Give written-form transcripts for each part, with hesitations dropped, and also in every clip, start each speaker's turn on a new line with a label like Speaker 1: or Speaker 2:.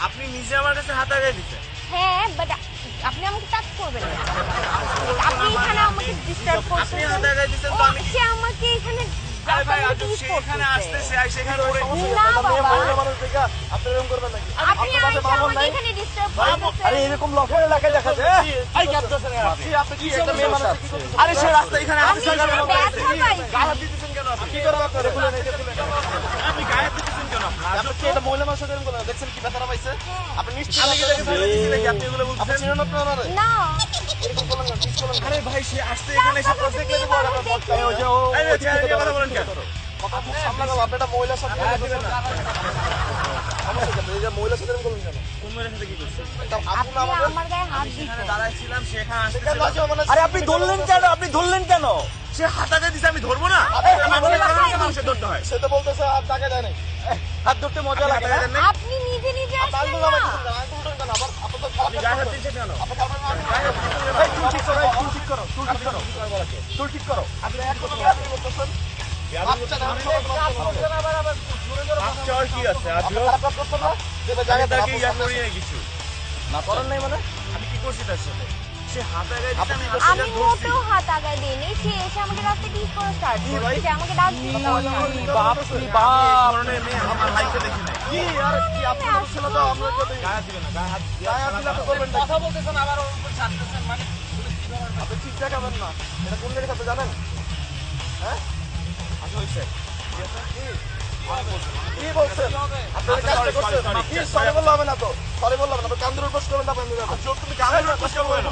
Speaker 1: আপনি নিজে আমার কাছে হাত আগায় দিচ্ছেন।
Speaker 2: হ্যাঁ বাট আপনি আমাকে টাচ করবেন না। আপনি এখানে আমাকে ডিস্টার্ব করছেন।
Speaker 1: আপনি হাত আগায় দিচ্ছেন তো আমি
Speaker 2: সে আমাকে এখানে
Speaker 1: আরে ভাই আজ এখানে আসতেছে আইসা এখানে করে
Speaker 2: না বাবা
Speaker 3: মানুষ দেখা আপনি এরকম করবেন নাকি?
Speaker 2: আপনি আমাকে এখানে ডিস্টার্ব করতেছেন।
Speaker 3: আরে এরকম লক্ষণ এলাকায় দেখা যায়।
Speaker 1: এই কাঁদতেছেন আপনি।
Speaker 3: আপনি কি একটা মেয়ে মানুষ কি করতেছেন?
Speaker 1: আরে সে রাস্তা এখানে
Speaker 2: আমি
Speaker 1: আসছে কেন?
Speaker 2: ব্যথা পাই।
Speaker 1: গায়ে হাত দিতেছেন কেন আপনি?
Speaker 3: কি করেন আপনারা? খুলে নেই খুলে।
Speaker 1: আপনি গায়ে হাত দিতেছেন কেন?
Speaker 3: আপনি কি এটা মহিলা মানুষ এরকম করেন? দেখছেন কি ব্যথাটা পাইছে? আপনি নিশ্চয়ই
Speaker 1: আমি কি দেখে ফেলে দিছি নাকি আপনি এগুলো
Speaker 3: আপনি
Speaker 1: বলছেন?
Speaker 3: চিনেন না আপনারা?
Speaker 2: না
Speaker 3: এরকম করলেন না, ঠিক করলেন না।
Speaker 1: আরে ভাই সে আসছে এখানে এসে প্রজেক্ট লেগে বড় কথা বলছে।
Speaker 3: এই যে ও
Speaker 1: এই যে কথা বলেন কেন?
Speaker 3: কথা সামনে গেল আপনি এটা মহিলার সাথে
Speaker 1: গায়ে দিবেন না।
Speaker 3: সমস্যা কি? এই যে মহিলার সাথে এরকম করলেন কেন?
Speaker 1: কোন মেয়ের সাথে কি করছেন?
Speaker 3: আপনি
Speaker 2: আপনি
Speaker 3: আমাদের
Speaker 2: আমার গায়ে হাত
Speaker 1: এখানে
Speaker 2: দিচ্ছেন।
Speaker 1: দাঁড়াইছিলাম সে এখানে আসতেছিল।
Speaker 3: আরে আপনি ধরলেন কেন? আপনি ধরলেন কেন?
Speaker 1: সে হাত আগায় দিছে আমি ধরবো না? মানুষের কারণে মানুষের ধরতে হয়।
Speaker 3: সে তো বলতেছে হাত টাকা দেয় নাই। হাত ধরতে মজা
Speaker 1: আপনি
Speaker 3: লাগে
Speaker 1: হাত
Speaker 3: না?
Speaker 1: আগায় দেন নাই?
Speaker 2: আপনি নিজে নিজে
Speaker 3: আপনি
Speaker 2: আসলেন
Speaker 3: আঙ্গুল
Speaker 2: না।
Speaker 3: আমাকে আঙ্গুল উঠান কেন? আবার আপনি তো খারাপ
Speaker 1: আপনি গায়ে হাত দিচ্ছেন কেন?
Speaker 3: আপনি খারাপ না।
Speaker 1: গায়ে হাত দিচ্ছেন কেন?
Speaker 3: এই চুল ঠিক করো, এই চুল ঠিক করো, চুল ঠিক করো। চুল ঠিক করো। আপনি এক কথা বলতেছেন। আচ্ছা, আমি
Speaker 1: আচ্ছা, আর কি আছে? আজও
Speaker 3: খারাপ কাজ করছেন না? যেটা
Speaker 1: আমি
Speaker 3: জায়গায়
Speaker 1: তাকে ইয়া করি না কিছু।
Speaker 3: না করেন নাই মানে?
Speaker 1: আমি কি করছি তার সাথে? সে হাত আগায় দিছে আমি হাত
Speaker 2: আমি
Speaker 1: আগায় ধরছি।
Speaker 2: মোটেও হাত আগায় দিইনি। সে এসে আমাকে রাস্তা ঠিক করে স্টার্ট করছে। সে আমাকে ডাক দিচ্ছে।
Speaker 3: বাপ রে
Speaker 1: এই
Speaker 3: বাপ।
Speaker 1: ধরনের মেয়ে আমার লাইফে দেখি নাই।
Speaker 3: কি আর কি আপনার ছিল তো আমরা যদি
Speaker 1: গায়ে হাত দিবেন না, গায়ে হাত দিয়ে
Speaker 3: গায়ে হাত দিলে আপনি করবেন না।
Speaker 1: কথা বলতেছেন আবার ওর উপর ছাড়তেছেন মানে
Speaker 3: আপনি ঠিক দেখাবেন না। এটা কোন জায়গায় আপনি জানেন? হ্যাঁ?
Speaker 1: আচ্ছা হইছে।
Speaker 3: কি বলছেন? আপনি এই কাজটা করছেন? কি সরি বললে হবে না তো? সরি বললে হবে না। আপনি কান্দুর উপোস করবেন না আপনি যাবেন।
Speaker 1: চোখ তুমি গায়ে হাত দিচ্ছ কেন?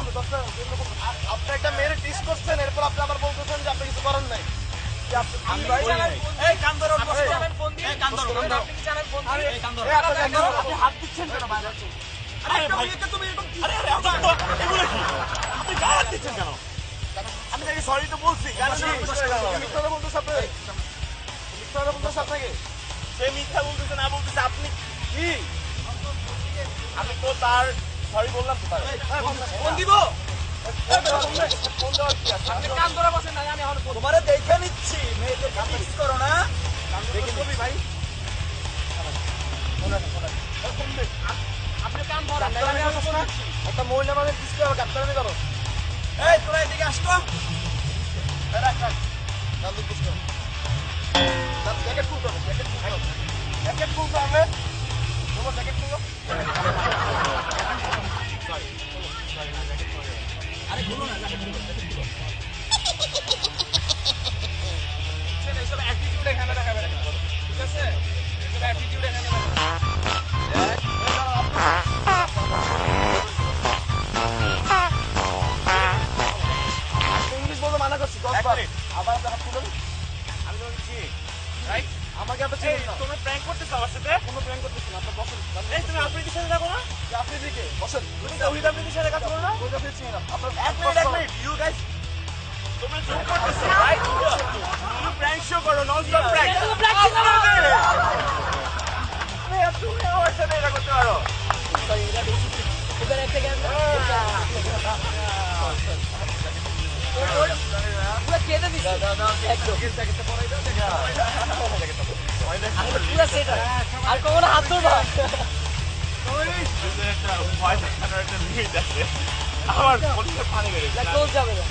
Speaker 3: আপনি একটা মেয়ের টিস করছেন এরপর আপনি আবার বলতেছেন যে আপনি কিছু করেন নাই। কি আপনি
Speaker 1: আমি ভাই এই কান্দর ওর বসে জানেন ফোন দিয়ে এই কান্দর আপনি কি জানেন ফোন দিয়ে এই কান্দর
Speaker 3: এই আপনি কান্দুর আপনি হাত দিচ্ছেন কেন বাইরে?
Speaker 1: আরে ভাই তুমি এরকম আরে আরে এগুলো কি আপনি গায়ে হাত দিচ্ছেন কেন? আমি তাকে সরি তো বলছি গায়ে হাত দিয়ে বসে গেল।
Speaker 3: মিথ্যা বলতেছে আপনি? মিথ্যা বলতেছে আপনাকে?
Speaker 1: সে মিথ্যা বলতেছে না বলতেছে আপনি কি আমি তো তার সরি বললাম তো তার ফোন দিব
Speaker 3: ফোন দেওয়ার কি আছে?
Speaker 1: আপনি কান ধরে বসেন না আমি এখন তোমারে দেখে নিচ্ছি মেয়েদেরকে মিস করো না দেখে নিবি ভাই আপনি কান ধরেন না আমি আসবো না
Speaker 3: একটা মহিলা মানে টিস করে ডাক্তারি করো।
Speaker 1: এই তোরা এদিকে আসতো
Speaker 3: রাখ রাখ কান্দুর উপোস করো। তার জ্যাকেট খুলতে হবে, জ্যাকেট খুলতে হবে। জ্যাকেট খুলতে হবে। তোমার জ্যাকেট খুলো।
Speaker 1: আরে খুলো না জ্যাকেট খুলো এইসব অ্যাটিটিউড এখানে দেখাবে না ঠিক আছে এইসব অ্যাটিটিউড এখানে
Speaker 3: ইংলিশ বলতে মানা করছি 10 বার। আবার আপনি হাত তুলেন।
Speaker 1: আমি তো বলছি রাইট
Speaker 3: আমাকে আপনি
Speaker 1: এই
Speaker 3: চিনেন না।
Speaker 1: তুমি প্র্যাঙ্ক করতেছ আমার সাথে
Speaker 3: কোনো প্ল্যান করতেছি না। আপনি বসেন।
Speaker 1: এই তুমি আফ্রিদির সাথে থাকো না
Speaker 3: যে আপনি দিকে বসেন।
Speaker 1: তুমি তৌহিদ আফ্রিদির সাথে কাজ করো না
Speaker 3: ওই আপনি চিনেন না। আপনার
Speaker 1: এক মিনিট ইউ গাইস তোমরা জোক করতেছো রাইট তুমি প্র্যাঙ্ক শো করো নন স্টপ প্র্যাঙ্ক তুমি প্র্যাঙ্ক শো করো তুমি আমার সাথে এটা করতে পারো
Speaker 2: পুরো কেঁদে দিচ্ছে। পুরো সেট আর কখনো হাত ধরবা।
Speaker 1: আমার বলতে পানি বেড়ে
Speaker 2: ক্লোজ যাবে না।